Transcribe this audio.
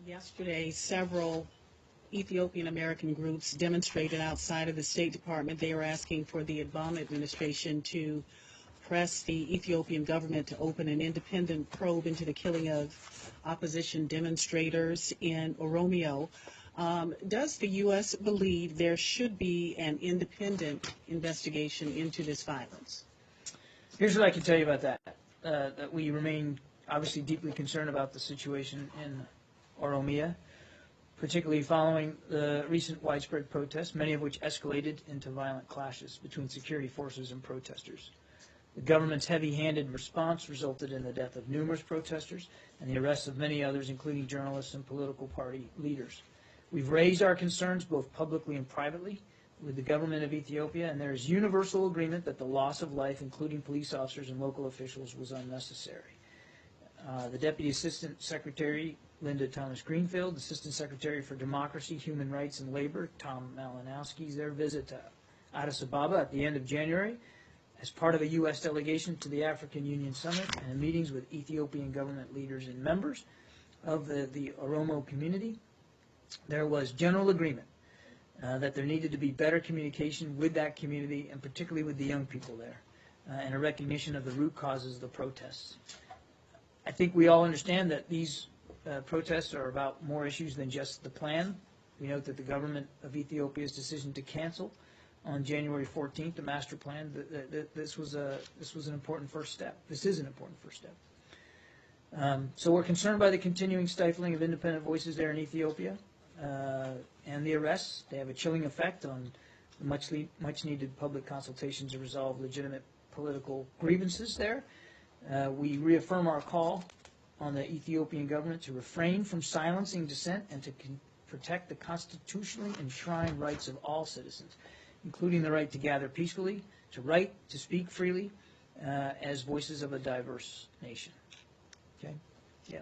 Yesterday, several Ethiopian American groups demonstrated outside of the State Department. They are asking for the Obama administration to press the Ethiopian government to open an independent probe into the killing of opposition demonstrators in Oromia. Does the U.S. believe there should be an independent investigation into this violence? Here's what I can tell you about that. That we remain obviously deeply concerned about the situation in Oromia, particularly following the recent widespread protests, many of which escalated into violent clashes between security forces and protesters. The government's heavy-handed response resulted in the death of numerous protesters and the arrests of many others, including journalists and political party leaders. We've raised our concerns both publicly and privately with the government of Ethiopia, and there is universal agreement that the loss of life, including police officers and local officials, was unnecessary. The Deputy Assistant Secretary, Linda Thomas-Greenfield, Assistant Secretary for Democracy, Human Rights, and Labor, Tom Malinowski's their visit to Addis Ababa at the end of January as part of a U.S. delegation to the African Union Summit and meetings with Ethiopian government leaders and members of the Oromo community. There was general agreement that there needed to be better communication with that community, and particularly with the young people there, and a recognition of the root causes of the protests. I think we all understand that these protests are about more issues than just the plan. We note that the government of Ethiopia's decision to cancel on January 14th the master plan. This was an important first step. This is an important first step. So we're concerned by the continuing stifling of independent voices there in Ethiopia, and the arrests. They have a chilling effect on the much needed public consultations to resolve legitimate political grievances there. We reaffirm our call on the Ethiopian government to refrain from silencing dissent and to protect the constitutionally enshrined rights of all citizens, including the right to gather peacefully, to write, to speak freely, as voices of a diverse nation. Okay? Yeah.